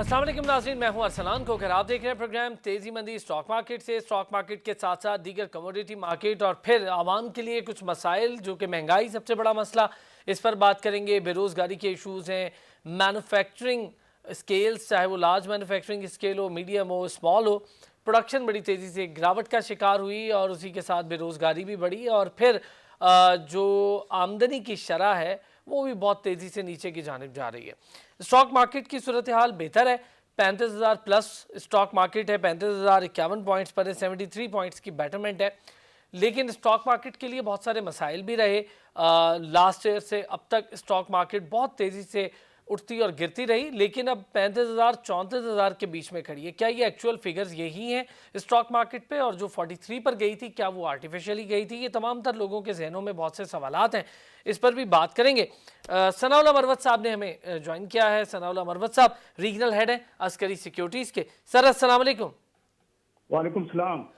अस्सलाम वालेकुम नाज़रीन, मैं हूं अरसलान कोकर। आप देख रहे हैं प्रोग्राम तेज़ी मंदी स्टॉक मार्केट से। स्टॉक मार्केट के साथ साथ दीगर कमोडिटी मार्केट और फिर आवाम के लिए कुछ मसाइल, जो कि महंगाई सबसे बड़ा मसला, इस पर बात करेंगे। बेरोज़गारी के इशूज़ हैं, मैन्युफैक्चरिंग स्केल्स, चाहे वो लार्ज मैन्युफैक्चरिंग स्केल हो, मीडियम हो, स्मॉल हो, प्रोडक्शन बड़ी तेज़ी से गिरावट का शिकार हुई और उसी के साथ बेरोज़गारी भी बढ़ी। और फिर जो आमदनी की शरह है वो भी बहुत तेज़ी से नीचे की जानिब जा रही है। स्टॉक मार्केट की सूरत हाल बेहतर है, 35,000 प्लस स्टॉक मार्केट है, 35,051 पॉइंट्स पर है, 73 पॉइंट्स की बेटरमेंट है। लेकिन स्टॉक मार्केट के लिए बहुत सारे मसाइल भी रहे। लास्ट ईयर से अब तक स्टॉक मार्केट बहुत तेज़ी से उठती और गिरती रही, लेकिन अब 35,000 34,000 के बीच में खड़ी है। क्या ये एक्चुअल फिगर्स यही हैं स्टॉक मार्केट पे, और जो 43 पर गई थी क्या वो आर्टिफिशियली गई थी? ये तमाम तर लोगों के जहनों में बहुत से सवालात हैं, इस पर भी बात करेंगे। सनाउल्लाह मरवत साहब ने हमें ज्वाइन किया है। सनाउल्लाह मरवत साहब रीजनल हेड हैं अस्करी सिक्योरिटीज़ के। सर अस्सलाम वालेकुम। वालेकुम सलाम।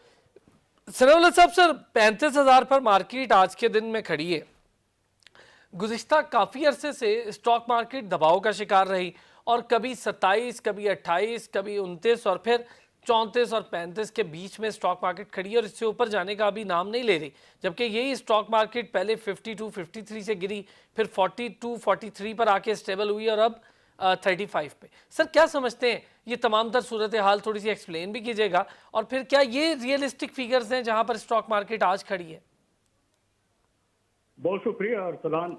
सनाउल्लाह साहब, सर 35,000 पर मार्केट आज के दिन में खड़ी है। गुज़िश्ता काफ़ी अरसे से स्टॉक मार्केट दबाव का शिकार रही और कभी 27, कभी 28, कभी 29 और फिर 34 और 35 के बीच में स्टॉक मार्केट खड़ी है और इससे ऊपर जाने का अभी नाम नहीं ले रही। जबकि यही स्टॉक मार्केट पहले 52, 53 से गिरी, फिर 42, 43 पर आके स्टेबल हुई और अब 35 पे। सर क्या समझते हैं ये तमाम तर सूरत हाल, थोड़ी सी एक्सप्लेन भी कीजिएगा, और फिर क्या ये रियलिस्टिक फिगर्स हैं जहां पर स्टॉक मार्केट आज खड़ी है? बहुत शुक्रिया अरसलान।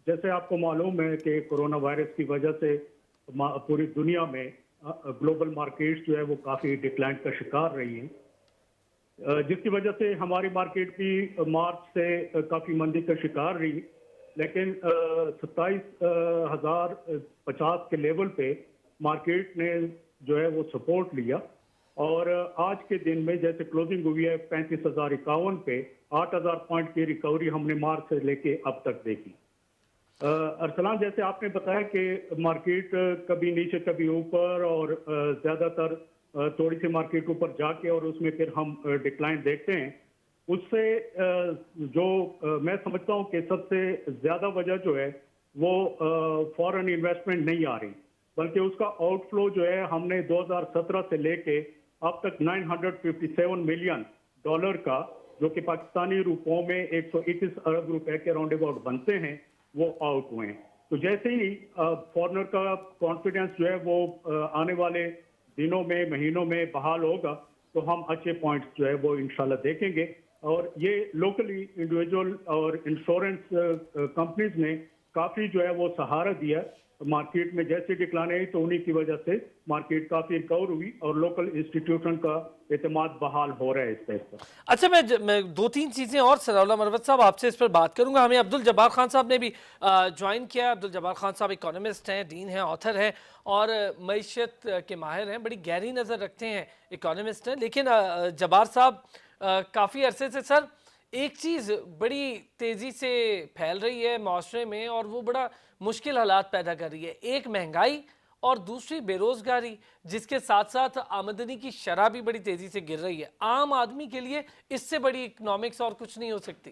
जैसे आपको मालूम है कि कोरोना वायरस की वजह से पूरी दुनिया में ग्लोबल मार्केट्स जो है वो काफ़ी डिक्लाइन का शिकार रही हैं, जिसकी वजह से हमारी मार्केट भी मार्च से काफ़ी मंदी का शिकार रही। लेकिन 27,050 के लेवल पे मार्केट ने जो है वो सपोर्ट लिया और आज के दिन में जैसे क्लोजिंग हुई है 35,051 पे, 8,000 पॉइंट की रिकवरी हमने मार्च से लेके अब तक देखी। अरसलान, जैसे आपने बताया कि मार्केट कभी नीचे कभी ऊपर और ज़्यादातर थोड़ी सी मार्केट ऊपर जाके और उसमें फिर हम डिक्लाइन देखते हैं। उससे जो मैं समझता हूँ कि सबसे ज़्यादा वजह जो है वो फॉरेन इन्वेस्टमेंट नहीं आ रही, बल्कि उसका आउटफ्लो जो है हमने 2017 से लेके अब तक 957 मिलियन डॉलर का, जो कि पाकिस्तानी रुपयों में 131 अरब रुपए के राउंड अबाउट बनते हैं, वो आउट हुए हैं। तो जैसे ही फॉरेनर का कॉन्फिडेंस जो है वो आने वाले दिनों में, महीनों में बहाल होगा, तो हम अच्छे पॉइंट्स जो है वो इंशाल्लाह देखेंगे। और ये लोकली इंडिविजुअल और इंश्योरेंस कंपनीज ने काफ़ी जो है वो सहारा दिया मार्केट में। जैसे डिक्लाइन आई तो उन्हीं की वजह से मार्केट काफी रिकवर हुई और लोकल इंस्टीट्यूशन का एतमाद बहाल हो रहा है इस पर। अच्छा, मैं दो तीन चीज़ें और सनाउल्लाह मरवत साहब आपसे इस पर बात करूंगा। हमें अब्दुल जब्बार खान साहब ने भी ज्वाइन किया। अब्दुल जब्बार खान साहब इकोनॉमिस्ट हैं, डीन हैं, ऑथर हैं और मईशत के माहिर हैं, बड़ी गहरी नज़र रखते हैं, इकोनॉमिस्ट हैं। लेकिन जब्बार साहब, काफ़ी अरसे से सर एक चीज़ बड़ी तेज़ी से फैल रही है माशरे में और वो बड़ा मुश्किल हालात पैदा कर रही है। एक महंगाई और दूसरी बेरोज़गारी, जिसके साथ साथ आमदनी की शरह भी बड़ी तेज़ी से गिर रही है। आम आदमी के लिए इससे बड़ी इकोनॉमिक्स और कुछ नहीं हो सकती।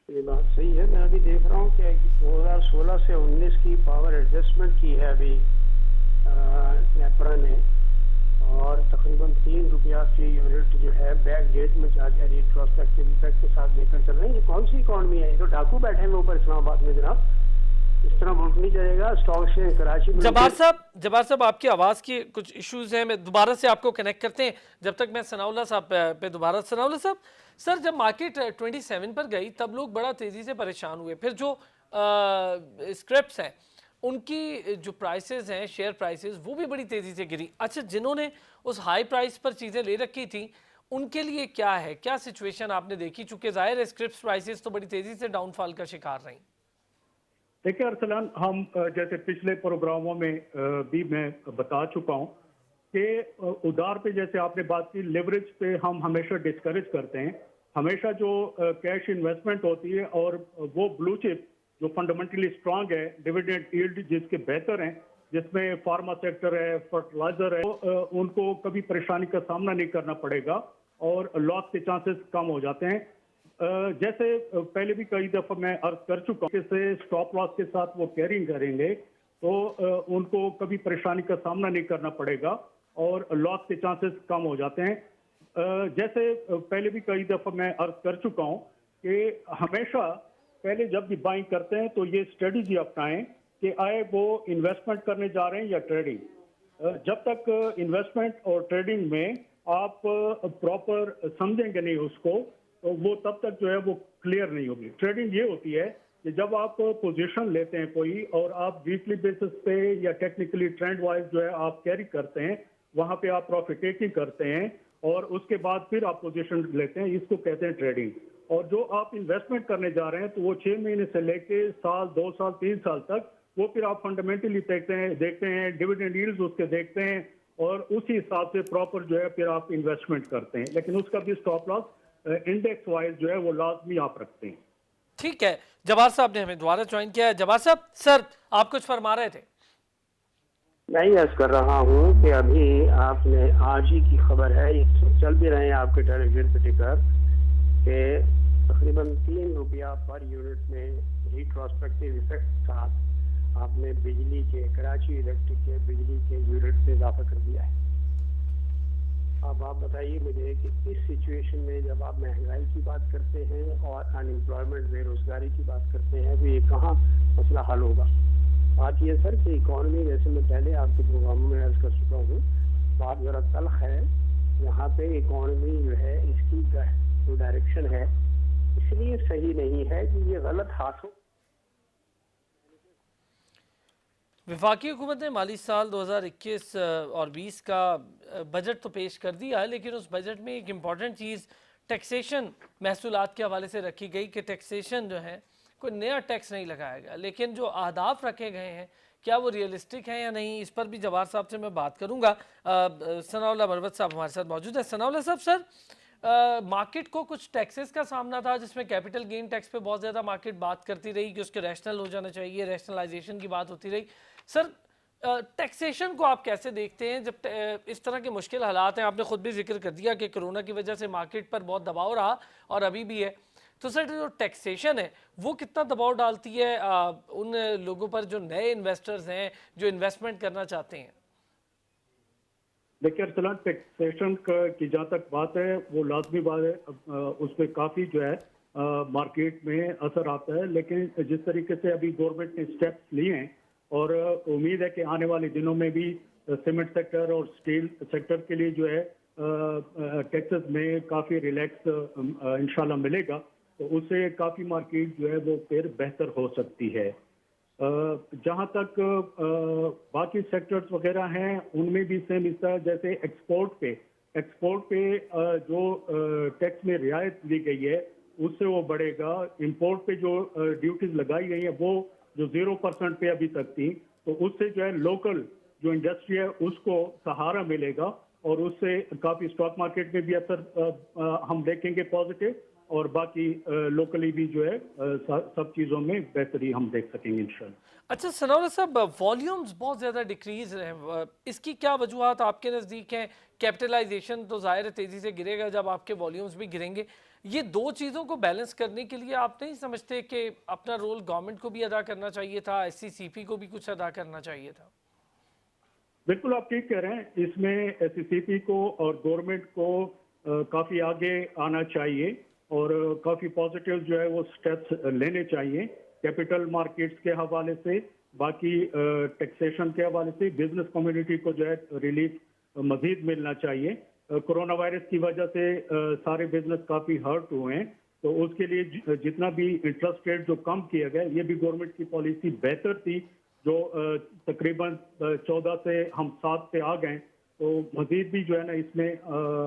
ये बात सही है। मैं अभी देख रहा हूँ कि 2016 से 19 की पावर एडजस्टमेंट की है अभी नेपरा ने, और तकरीबन 3 रुपया की यूनिट जो है बैक डेट में जाके रिट्रोस्पेक्टिव इफेक्ट के साथ लेकर चल रहे हैं। ये कौन सी इकॉनमी है? ये तो डाकू बैठे हैं ऊपर इस्लामाबाद में जनाब। इस तरह मुल्क नहीं चलेगा। स्टॉक से कराची में जब्बार साहब आपकी आवाज़ के कुछ इश्यूज हैं, मैं दोबारा से आपको कनेक्ट करते हैं जब तक मैं सनाउल्लाह साहब पे दोबारा। सनाउल्लाह साहब, सर जब मार्केट 27 पर गई तब लोग बड़ा तेज़ी से परेशान हुए। फिर जो स्क्रिप्ट्स हैं उनकी जो प्राइसेस हैं, शेयर प्राइसेस, वो भी बड़ी तेज़ी से गिरी। अच्छा, जिन्होंने उस हाई प्राइस पर चीज़ें ले रखी थी उनके लिए क्या है, क्या सिचुएशन आपने देखी? चूँकि ज़ाहिर है स्क्रिप्ट्स प्राइसेस तो बड़ी तेज़ी से डाउनफॉल का शिकार रही। देखिए अरसलान, हम जैसे पिछले प्रोग्रामों में भी मैं बता चुका हूँ कि उधार पे जैसे आपने बात की, लेवरेज पे हम हमेशा डिस्करेज करते हैं। हमेशा जो कैश इन्वेस्टमेंट होती है और वो ब्लू चिप जो फंडामेंटली स्ट्रांग है, डिविडेंड यील्ड जिसके बेहतर हैं, जिसमें फार्मा सेक्टर है, फर्टिलाइजर है, तो उनको कभी परेशानी का सामना नहीं करना पड़ेगा और लॉस के चांसेस कम हो जाते हैं। जैसे पहले भी कई दफा मैं अर्ज कर चुका हूं, से स्टॉप लॉस के साथ वो कैरिंग करेंगे तो उनको कभी परेशानी का सामना नहीं करना पड़ेगा और लॉस के चांसेस कम हो जाते हैं। जैसे पहले भी कई दफ़ा मैं अर्ज कर चुका हूँ कि हमेशा पहले जब भी बाइंग करते हैं तो ये स्ट्रेटजी अपनाएं कि आए वो इन्वेस्टमेंट करने जा रहे हैं या ट्रेडिंग। जब तक इन्वेस्टमेंट और ट्रेडिंग में आप प्रॉपर समझेंगे नहीं उसको, तो वो तब तक जो है वो क्लियर नहीं होगी। ट्रेडिंग ये होती है कि जब आप पोजीशन लेते हैं कोई और आप वीकली बेसिस पे या टेक्निकली ट्रेंड वाइज जो है आप कैरी करते हैं, वहां पे आप प्रॉफिट टेकिंग करते हैं और उसके बाद फिर आप पोजीशन लेते हैं, इसको कहते हैं ट्रेडिंग। और जो आप इन्वेस्टमेंट करने जा रहे हैं तो वो 6 महीने से लेके साल, 2 साल, 3 साल तक वो फिर आप फंडामेंटली देखते हैं डिविडेंड यील्ड्स उसके देखते हैं और उसी हिसाब से प्रॉपर जो है फिर आप इन्वेस्टमेंट करते हैं। लेकिन उसका भी स्टॉप लॉस इंडेक्स वाइज जो है वो लाजमी आप रखते हैं। ठीक है, जवाहर साहब ने हमें दोबारा ज्वाइन किया है। जवाहर साहब, सर आप कुछ फरमा रहे थे। मैं ही अर्ज कर रहा हूँ कि अभी आपने आज ही की खबर है, ये चल भी रहे हैं आपके टेलीविजन पे टिकर के तकरीबन 3 रुपया पर यूनिट में रिट्रोस्पेक्टिव इफेक्ट के साथ आपने बिजली के, कराची इलेक्ट्रिक के बिजली के यूनिट में इजाफा कर दिया है। अब आप बताइए मुझे कि इस सिचुएशन में जब आप महंगाई की बात करते हैं और अनएम्प्लॉयमेंट, बेरोजगारी की बात करते हैं, तो ये कहाँ मसला हल होगा? बात यह सर कि इकॉनमी, जैसे मैं पहले आपके प्रोग्रामों में अर्ज कर चुका हूँ, बात ज़रा तल्ख है। यहाँ पे इकॉनमी जो है इसकी जो डायरेक्शन है इसलिए सही नहीं है कि ये गलत हाथों। वफाकी हुकूमत ने माली साल 2021 और 20 का बजट तो पेश कर दिया है, लेकिन उस बजट में एक इम्पॉर्टेंट चीज़ टैक्सेशन महसूलात के हवाले से रखी गई कि टैक्सेशन जो है कोई नया टैक्स नहीं लगाया गया। लेकिन जो अहदाफ रखे गए हैं क्या वो रियलिस्टिक हैं या नहीं, इस पर भी जवाहर साहब से मैं बात करूँगा। सनाउल्लाह मरवत साहब हमारे साथ मौजूद है। सनाउल्लाह साहब, सर मार्केट को कुछ टैक्सेस का सामना था जिसमें कैपिटल गेन टैक्स पे बहुत ज़्यादा मार्केट बात करती रही कि उसके रैशनल हो जाना चाहिए, रैशनलाइजेशन की बात होती रही। सर टैक्सेशन को आप कैसे देखते हैं जब इस तरह के मुश्किल हालात हैं? आपने ख़ुद भी जिक्र कर दिया कि कोरोना की वजह से मार्केट पर बहुत दबाव रहा और अभी भी है। तो सर जो टैक्सेशन है वो कितना दबाव डालती है उन लोगों पर जो नए इन्वेस्टर्स हैं, जो इन्वेस्टमेंट करना चाहते हैं? देखिए अरसलान, टैक्सेशन की जहाँ तक बात है वो लाजमी बात है, उस पर काफ़ी जो है मार्केट में असर आता है। लेकिन जिस तरीके से अभी गवर्नमेंट ने स्टेप्स लिए हैं और उम्मीद है कि आने वाले दिनों में भी सीमेंट सेक्टर और स्टील सेक्टर के लिए जो है टैक्सेस में काफ़ी रिलैक्स इंशाल्लाह मिलेगा, तो उससे काफ़ी मार्केट जो है वो फिर बेहतर हो सकती है। जहाँ तक बाकी सेक्टर्स वगैरह हैं उनमें भी सेम इस तरह, जैसे एक्सपोर्ट पे जो टैक्स में रियायत दी गई है उससे वो बढ़ेगा। इंपोर्ट पे जो ड्यूटीज लगाई गई है वो जो 0% पे अभी तक थी, तो उससे जो है लोकल जो इंडस्ट्री है उसको सहारा मिलेगा और उससे काफ़ी स्टॉक मार्केट में भी असर हम देखेंगे पॉजिटिव, और बाकी लोकली भी जो है सब चीज़ों में बेहतरी हम देख सकेंगे इंशाल्लाह। अच्छा सनाउल्लाह साहब, वॉल्यूम्स बहुत ज़्यादा डिक्रीज हैं, इसकी क्या वजूहत आपके नज़दीक हैं? कैपिटलाइजेशन तो ज़ाहिर तेज़ी से गिरेगा जब आपके वॉल्यूम्स भी गिरेंगे। ये दो चीज़ों को बैलेंस करने के लिए आप नहीं समझते कि अपना रोल गवर्नमेंट को भी अदा करना चाहिए था, SCCP को भी कुछ अदा करना चाहिए था? बिल्कुल आप ठीक कह रहे हैं, इसमें SCCP को और गवर्नमेंट को काफ़ी आगे आना चाहिए और काफ़ी पॉजिटिव जो है वो स्टेप्स लेने चाहिए कैपिटल मार्केट्स के हवाले से, बाकी टैक्सेशन के हवाले से बिजनेस कम्युनिटी को जो है रिलीफ मजीद मिलना चाहिए। कोरोना वायरस की वजह से सारे बिजनेस काफ़ी हर्ट हुए हैं, तो उसके लिए जितना भी इंटरेस्ट रेट जो कम किया गया, ये भी गवर्नमेंट की पॉलिसी बेहतर थी, जो तकरीबन 14 से हम 7 पे आ गए, तो मजीद भी जो है ना इसमें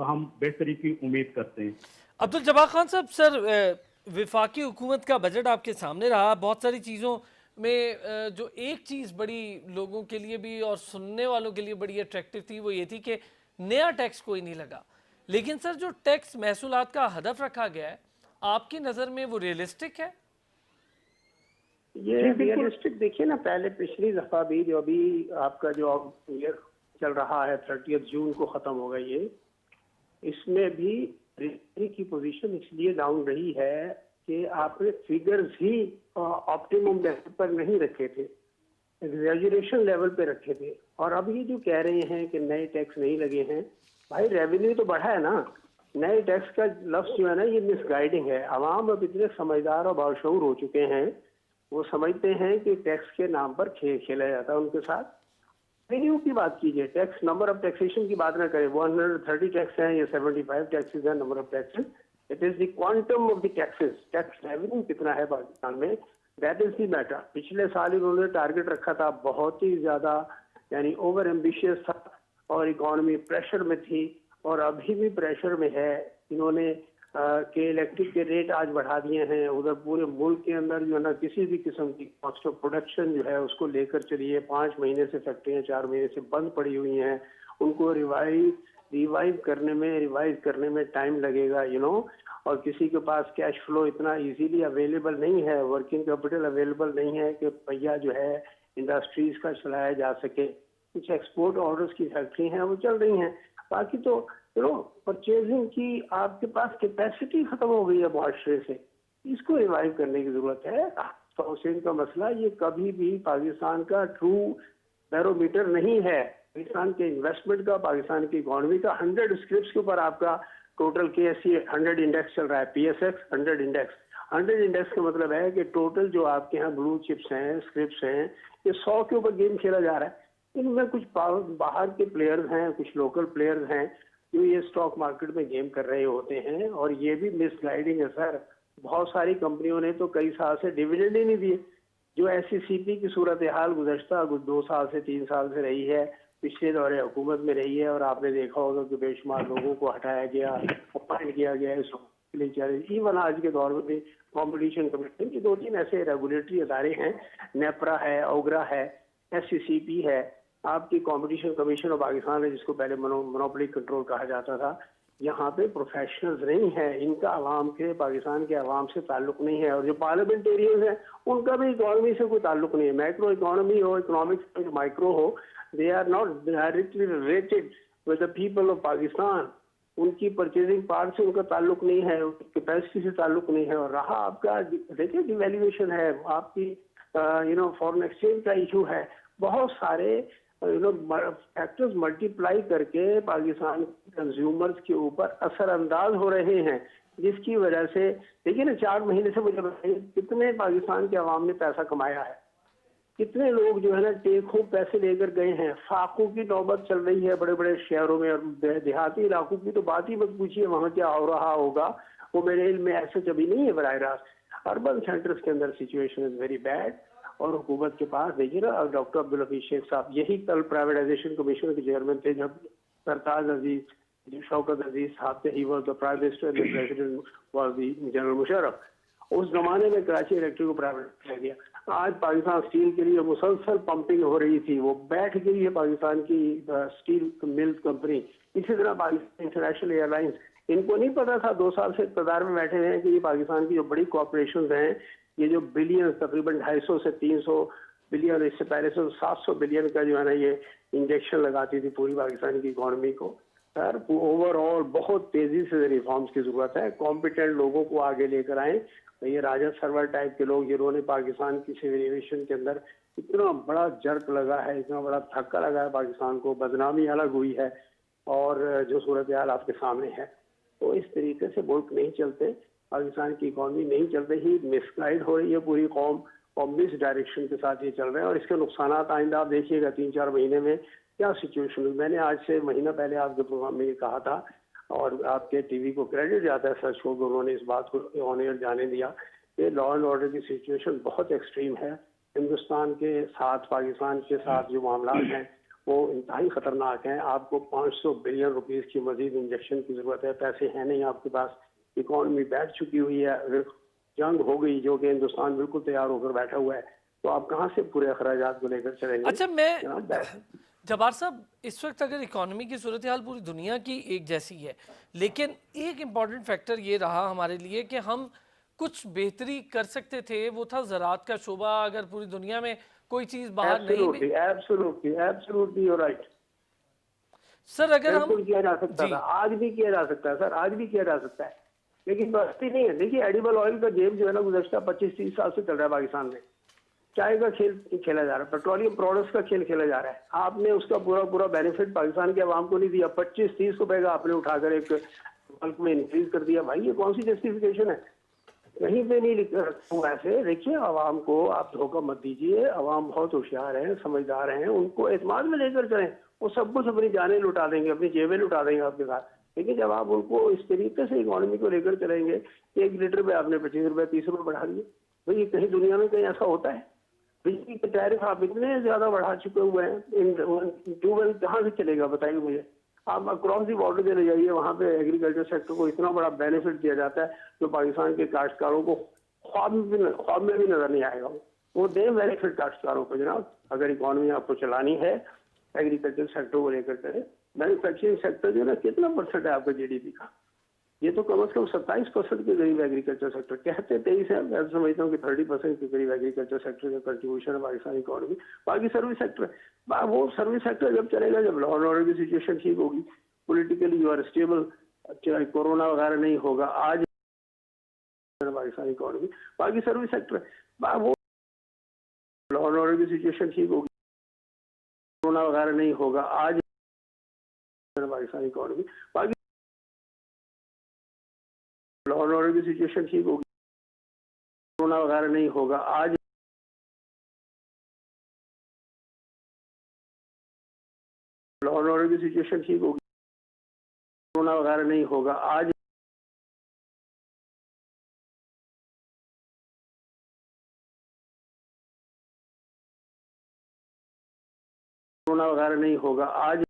हम बेहतरी की उम्मीद करते हैं। अब्दुल जब्बार खान साहब, सर वफाकी हुकूमत का बजट आपके सामने रहा, बहुत सारी चीज़ों में जो एक चीज़ बड़ी लोगों के लिए भी और सुनने वालों के लिए बड़ी अट्रैक्टिव थी वो ये थी कि नया टैक्स कोई नहीं लगा। लेकिन सर जो टैक्स महसूलात का हदफ रखा गया है, आपकी नज़र में वो रियलिस्टिक है? ये रियलिस्टिक देखिए ना, पहले पिछली दफ़ा भी जो अभी आपका जो ईयर चल रहा है 30 जून को ख़त्म हो गई है, इसमें भी की पोजीशन इसलिए डाउन रही है कि आपने फिगर्स ही ऑप्टिमम लेवल पर नहीं रखे थे। एग्जैजरेशन लेवल पे रखे थे। और अब ये जो कह रहे हैं कि नए टैक्स नहीं लगे हैं, भाई रेवेन्यू तो बढ़ा है ना। नए टैक्स का लफ्ज जो है ना ये मिसगाइडिंग है। आवाम अब इतने समझदार और बाशऊर हो चुके हैं, वो समझते हैं कि टैक्स के नाम पर खेल खेला जाता है उनके साथ। रेवेन्यू की बात कीजिए, टैक्स नंबर ऑफ टैक्सेशन की बात ना करें। 130 टैक्स हैं या 75 टैक्सेस हैं number of taxes. It is the quantum of the taxes, tax revenue कितना है पाकिस्तान में, दैट इज द मैटर। पिछले साल इन्होंने टारगेट रखा था बहुत ही ज्यादा, यानी ओवर एम्बिशियस था, और इकोनॉमी प्रेशर में थी और अभी भी प्रेशर में है। इन्होंने के इलेक्ट्रिक के रेट आज बढ़ा दिए हैं। उधर पूरे मुल्क के अंदर जो है ना किसी भी किस्म की कॉस्ट ऑफ प्रोडक्शन जो है उसको लेकर चलिए। 5 महीने से फैक्ट्रियाँ 4 महीने से बंद पड़ी हुई हैं, उनको रिवाइव करने में टाइम लगेगा, और किसी के पास कैश फ्लो इतना इजीली अवेलेबल नहीं है, वर्किंग कैपिटल अवेलेबल नहीं है कि पहिया जो है इंडस्ट्रीज का चलाया जा सके। कुछ एक्सपोर्ट ऑर्डर्स की फैक्ट्री हैं वो चल रही हैं, बाकी तो परचेजिंग की आपके पास कैपेसिटी खत्म हो गई है मुआशरे से। इसको रिवाइव करने की जरूरत है। हाउसिंग का मसला ये कभी भी पाकिस्तान का ट्रू बैरोमीटर नहीं है। पाकिस्तान के इन्वेस्टमेंट का, पाकिस्तान की इकोनॉमी का 100 स्क्रिप्ट के ऊपर आपका टोटल KSE 100 इंडेक्स चल रहा है। PSX 100 इंडेक्स का मतलब है कि टोटल जो आपके यहाँ ब्लू चिप्स हैं, स्क्रिप्ट हैं, ये 100 के ऊपर गेम खेला जा रहा है। इनमें कुछ बाहर के प्लेयर्स हैं, कुछ लोकल प्लेयर्स हैं जो ये स्टॉक मार्केट में गेम कर रहे होते हैं, और ये भी मिसगाइडिंग है सर। बहुत सारी कंपनियों ने तो कई साल से डिविडेंड ही नहीं दिए। जो SECP की सूरत हाल गुज़श्ता 2 साल से 3 साल से रही है, पिछले दौरे हुकूमत में रही है, और आपने देखा होगा कि बेशुमार लोगों को हटाया गया, अपॉइंट किया गया इस इवन आज के दौर में भी कॉम्पिटिशन कमीशन के 2-3 ऐसे रेगुलेटरी अदारे हैं, नेपरा है, ओगरा है, SECP है, आपकी कंपटीशन कमीशन ऑफ पाकिस्तान है जिसको पहले मोनोपोली कंट्रोल कहा जाता था। यहाँ पे प्रोफेशनल्स नहीं है, इनका आवाम के, पाकिस्तान के आवाम से ताल्लुक नहीं है। और जो पार्लियामेंटेरियंस हैं उनका भी इकोनॉमी से कोई ताल्लुक नहीं है। मैक्रो इकोनॉमी हो, इकोनॉमिक्स हो, माइक्रो हो, they are not directly related with the people of Pakistan. उनकी परचेजिंग पावर से उनका ताल्लुक नहीं है, कैपेसिटी से ताल्लुक नहीं है। और रहा आपका देखिए डिवैल्यूएशन है, आपकी फॉरेन एक्सचेंज का इशू है, बहुत सारे फैक्टर्स मल्टीप्लाई करके पाकिस्तान कंज्यूमर्स के ऊपर असरअंदाज हो रहे हैं, जिसकी वजह से देखिए ना 4 महीने से मुझे बताइए कितने पाकिस्तान के अवाम ने पैसा कमाया है, कितने लोग जो है ना टेक होम पैसे लेकर गए हैं। फाकों की नौबत चल रही है बड़े बड़े शहरों में, और देहाती इलाकों की तो बात ही मत पूछिए, वहाँ क्या हो रहा होगा वो मेरे इल्म में ऐसे कभी नहीं है बराह रास्त। अर्बन सेंटर्स के अंदर सिचुएशन इज वेरी बैड, और हुकूमत के पास देखिए ना डॉक्टर अब्दुल हफीज शेख साहब यही कल प्राइवेटाइजेशन कमीशन के चेयरमैन थे जब सरताज अजीज शौकत अजीज साहब थे, he was the prime minister and the president was the general Musharraf. उस जमाने में कराची इलेक्ट्रिक को प्राइवेट किया गया। आज पाकिस्तान स्टील के लिए मुसलसल पंपिंग हो रही थी, वो बैठ गई है पाकिस्तान की स्टील मिल्स कंपनी। इसी तरह पाकिस्तान इंटरनेशनल एयरलाइंस, इनको नहीं पता था 2 साल से इक़्तिदार में बैठे हैं कि ये पाकिस्तान की जो बड़ी कॉर्पोरेशन हैं, ये जो बिलियन तकरीबन 250 से 300 बिलियन, इससे पहले से 700 बिलियन का जो है ना ये इंजेक्शन लगाती थी पूरी पाकिस्तान की इकोनॉमी को। सर ओवरऑल बहुत तेजी से रिफॉर्म्स की जरूरत है, कॉम्पिटेंट लोगों को आगे लेकर आए। ये राजा सरवर टाइप के लोग जिन्होंने पाकिस्तान की सिविल एविएशन के अंदर इतना बड़ा जर्क लगा है, इतना बड़ा धक्का लगा है पाकिस्तान को, बदनामी अलग हुई है, और जो सूरत हाल आपके सामने है, तो इस तरीके से मुल्क नहीं चलते, पाकिस्तान की इकोनॉमी नहीं चल रही, मिसगाइड हो रही है पूरी कौम, और मिस डायरेक्शन के साथ ये चल रहे हैं। और इसके नुकसान आइंदा आप देखिएगा 3-4 महीने में क्या सिचुएशन। मैंने आज से महीना पहले आपके प्रोग्राम में ये कहा था, और आपके टीवी को क्रेडिट जाता है सच को, उन्होंने इस बात को ऑन एयर जाने दिया कि लॉ एंड ऑर्डर की सिचुएशन बहुत एक्सट्रीम है। हिंदुस्तान के साथ, पाकिस्तान के साथ जो मामला हैं वो इंतहाई खतरनाक हैं। आपको 500 बिलियन रुपीस की मजीद इंजेक्शन की जरूरत है, पैसे हैं नहीं आपके पास, इकोनॉमी बैठ चुकी हुई है, अगर जंग हो गई जो कि हिंदुस्तान बिल्कुल तैयार होकर बैठा हुआ है, तो आप कहाँ से पूरे अखराजात को लेकर चलेंगे। अच्छा, मैं जब्बार साहब, इस वक्त अगर इकोनॉमी की सूरत हाल पूरी दुनिया की एक जैसी है, लेकिन एक इम्पॉर्टेंट फैक्टर ये रहा हमारे लिए कि हम कुछ बेहतरी कर सकते थे, वो था ज़राअत का शोबा। अगर पूरी दुनिया में कोई चीज़ बाहर नहीं, एब्सोल्युटली यू राइट सर, अगर हम किया जा सकता था, आज भी किया जा सकता है सर, आज भी किया जा सकता है, लेकिन बस्ती नहीं है। देखिए एडिबल ऑयल का गेम जो है ना गुज़श्ता 25-30 साल से चल रहा है पाकिस्तान में। चाय का खेल खेला जा रहा है, पेट्रोलियम प्रोडक्ट्स का खेल खेला जा रहा है। आपने उसका पूरा पूरा बेनिफिट पाकिस्तान के अवाम को नहीं दिया। 25-30 रुपए का आपने उठाकर एक बल्क में इंक्रीज कर दिया। भाई ये कौन सी जस्टिफिकेशन है? कहीं पे नहीं लिखा हुआ ऐसे। देखिए, आवाम को आप धोखा मत दीजिए। आवाम बहुत होशियार हैं, समझदार हैं, उनको एतमाद में लेकर चलें। वो सब कुछ अपनी जानें लुटा देंगे, अपनी जेबें लुटा देंगे आपके साथ। लेकिन जब आप उनको इस तरीके से इकोनॉमी को लेकर चलेंगे, 1 लीटर पे आपने 25 रुपए 30 रुपए बढ़ा दिए, भाई ये कहीं दुनिया में कहीं ऐसा होता है? बिजली के टैरिफ आप इतने ज्यादा बढ़ा चुके हुए हैं, ट्यूबवेल कहाँ से चलेगा बताइए मुझे। आप अक्रॉस दी बॉर्डर चले जाइए, वहाँ पे एग्रीकल्चर सेक्टर को इतना बड़ा बेनिफिट दिया जाता है जो पाकिस्तान के काश्तकारों को ख्वाब में भी नजर नहीं आएगा। वो दें बेनिफिट काश्तकारों को जनाब। अगर इकोनॉमी आपको चलानी है, एग्रीकल्चर सेक्टर को लेकर चले। मैन्युफैक्चरिंग सेक्टर जो है ना, कितना परसेंट है आपका जीडीपी का? ये तो कम से कम 27% के करीब एग्रीकल्चर सेक्टर, कहते 23 है, मैं समझता हूँ कि 30% के करीब एग्रीकल्चर सेक्टर का कंट्रीब्यूशन है पाकिस्तानी इकोनॉमी। बाकी सर्विस सेक्टर, वो सर्विस सेक्टर जब चलेगा जब लॉ एंड ऑर्डर की सिचुएशन ठीक होगी, politically you are stable, corona वगैरह नहीं होगा आज पाकिस्तानी इकोनॉमी। बाकी सर्विस सेक्टर, वो लॉ एंड ऑर्डर की सिचुएशन ठीक होगी, कोरोना वगैरह नहीं होगा आज पाकिस्तानी इकोनॉमी। बाकी लॉ एंड ऑर्डर की सिचुएशन ठीक होगी, कोरोना वगैरह नहीं होगा आज लॉ एंड ऑर्डर की सिचुएशन ठीक होगी, कोरोना वगैरह नहीं होगा आज कोरोना वगैरह नहीं होगा आज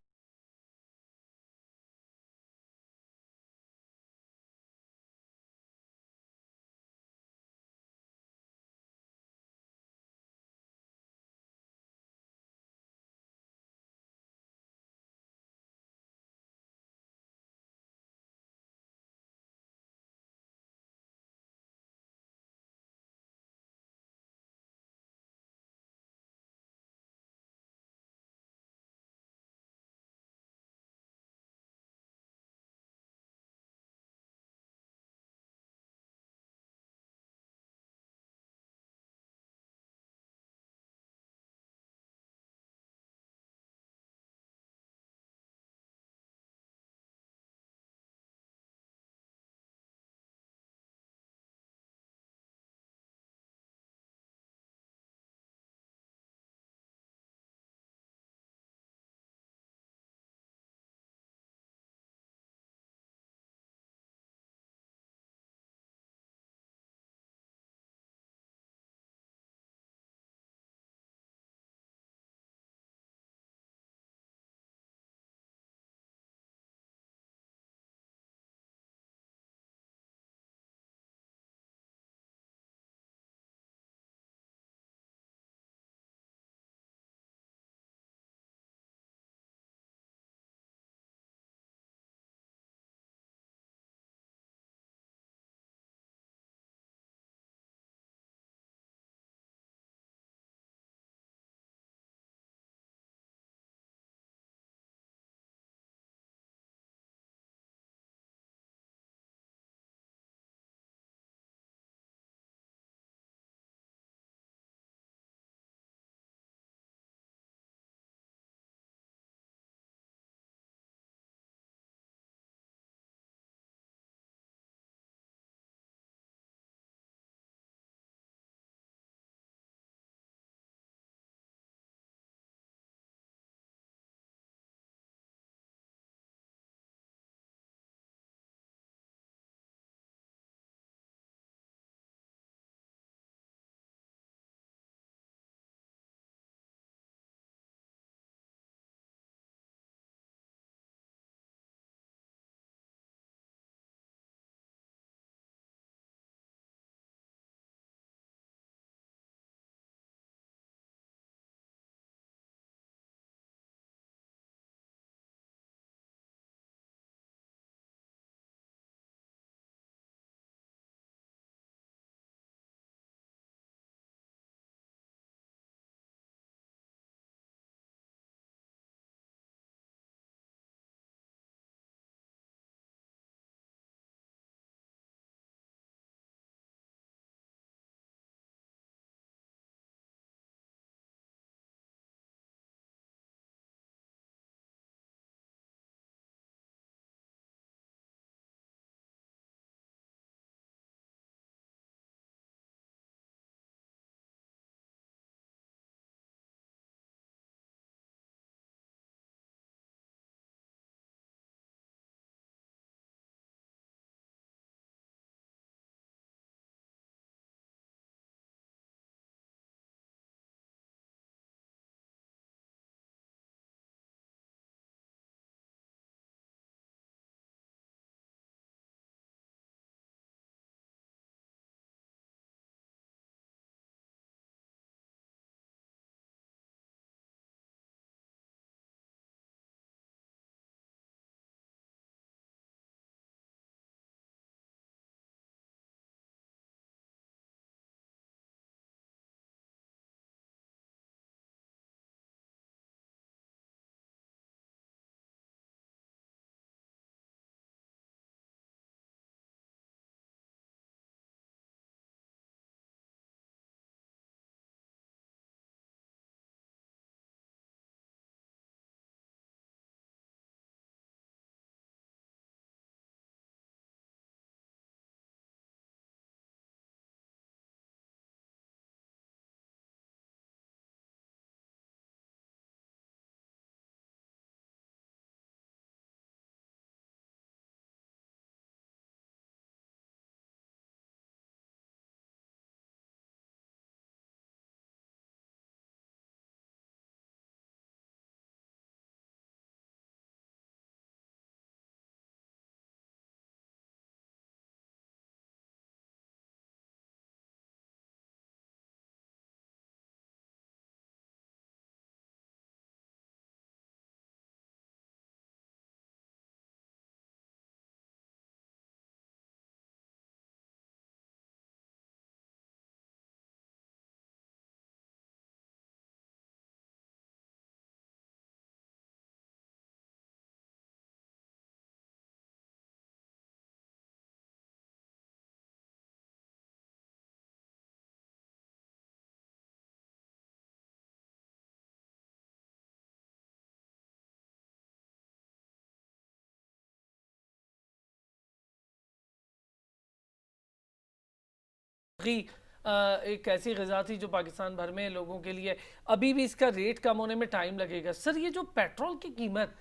तरक्की एक ऐसी ग़िज़ा थी जो पाकिस्तान भर में लोगों के लिए, अभी भी इसका रेट कम होने में टाइम लगेगा। सर ये जो पेट्रोल की कीमत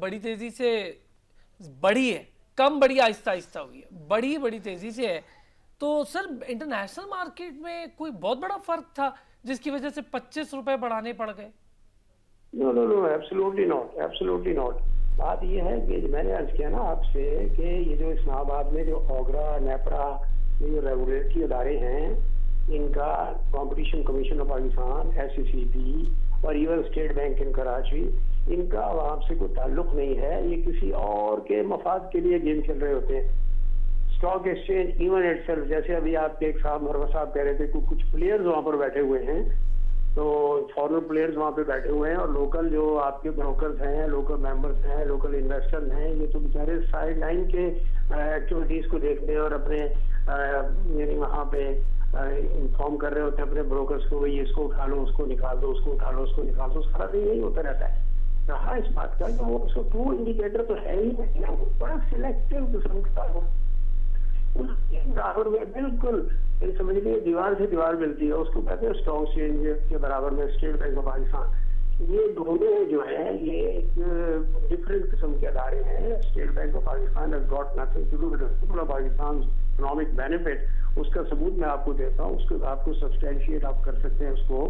बड़ी तेज़ी से बढ़ी है, कम बड़ी आहिस्ता आहिस्ता हुई है, बड़ी तेज़ी से है, तो सर इंटरनेशनल मार्केट में कोई बहुत बड़ा फ़र्क था जिसकी वजह से 25 रुपए बढ़ाने पड़ गए? No no no, absolutely not, absolutely not. बात ये है कि मैंने अर्ज किया ना आपसे कि ये जो इस्लामाबाद में जो ओगरा, नेपरा, ये जो रेगुलेटरी अदारे हैं, इनका competition commission of Pakistan, SCCP और इवन स्टेट बैंक इन कराची, इनका आवाम से कोई ताल्लुक नहीं है। ये किसी और के मफाद के लिए गेम खेल रहे होते हैं। स्टॉक एक्सचेंज इवन इटसेल्फ, जैसे अभी आपके एक साहब मरवा साहब कह रहे थे कुछ प्लेयर्स वहाँ पर बैठे हुए हैं, तो फॉरेन प्लेयर्स वहाँ पे बैठे हुए हैं और लोकल जो आपके ब्रोकर्स हैं, लोकल मेंबर्स हैं, लोकल इन्वेस्टर्स हैं, ये तो बेचारे साइड लाइन के एक्टिविटीज को देखते हैं और अपने यानी वहाँ पे इन्फॉर्म कर रहे होते हैं अपने ब्रोकर्स को, भाई इसको उठा लो, उसको निकाल दो, उसको उठा लो, उसको निकाल दो। सारा दिन यही होता रहता है। रहा इस बात का कि वो उसको ट्रू इंडिकेटर तो है ही नहीं, वो बड़ा सिलेक्टिव किस्म का बराबर में बिल्कुल समझ लीजिए दीवार से दीवार मिलती है, उसको कहते हैं स्टॉक एक्सचेंज के बराबर में स्टेट बैंक ऑफ पाकिस्तान। ये दोनों जो है ये एक डिफरेंट किस्म के अदारे हैं। State Bank of Pakistan has got nothing to do with people of Pakistan economic benefit. उसका सबूत मैं आपको देता हूँ, उसको आपको सब्सटैंशिएट आप कर सकते हैं उसको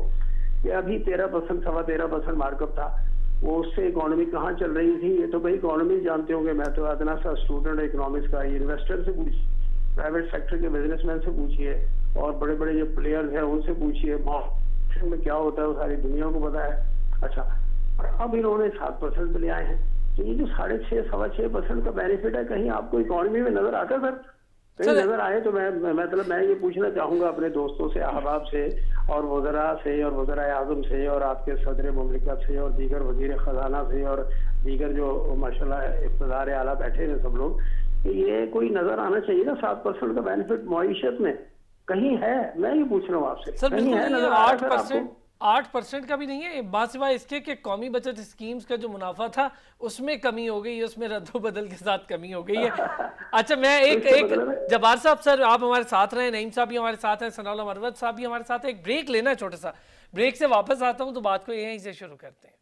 कि अभी 13%, 13.25% मार्कअप था, वो उससे इकोनॉमी कहाँ चल रही थी। ये तो भाई इकोनॉमी जानते होंगे, मैं तो इतना सा स्टूडेंट इकोनॉमिक्स का। इन्वेस्टर से पूछिए, प्राइवेट सेक्टर के बिजनेसमैन से पूछिए और बड़े बड़े जो प्लेयर्स हैं उनसे पूछिए, मार्केट में क्या होता है वो सारी दुनिया को पता है। अच्छा, और अब इन्होंने 7% पे ले आए हैं, तो ये जो 6.5, 6.25% का बेनिफिट है, कहीं आपको इकोनॉमी में नजर आता सर? कहीं नजर आए तो मैं ये पूछना चाहूंगा अपने दोस्तों से, अहबाब से और वज़रा से और वज़रा आज़म से और आपके सदर मुमलिकत से और दीगर वज़ीर ख़जाना से और दीगर जो माशाल्लाह इक़्तिदार आला बैठे हैं सब लोग, कि ये कोई नजर आना चाहिए ना 7% का बेनिफिट मईशत में कहीं है? मैं ये पूछ रहा हूँ आपसे। सर कहीं है नजर 8% का भी नहीं है, बात सिवाय इसके कि कौमी बचत स्कीम्स का जो मुनाफा था उसमें कमी हो गई है, उसमें रद्दो-बदल के साथ कमी हो गई है। अच्छा, मैं एक जब्बार साहब सर आप हमारे साथ रहे, नईम साहब भी हमारे साथ हैं, सनाउल्लाह मरवत साहब भी हमारे साथ हैं। एक ब्रेक लेना है छोटा सा, ब्रेक से वापस आता हूँ तो बात को यहीं से शुरू करते हैं।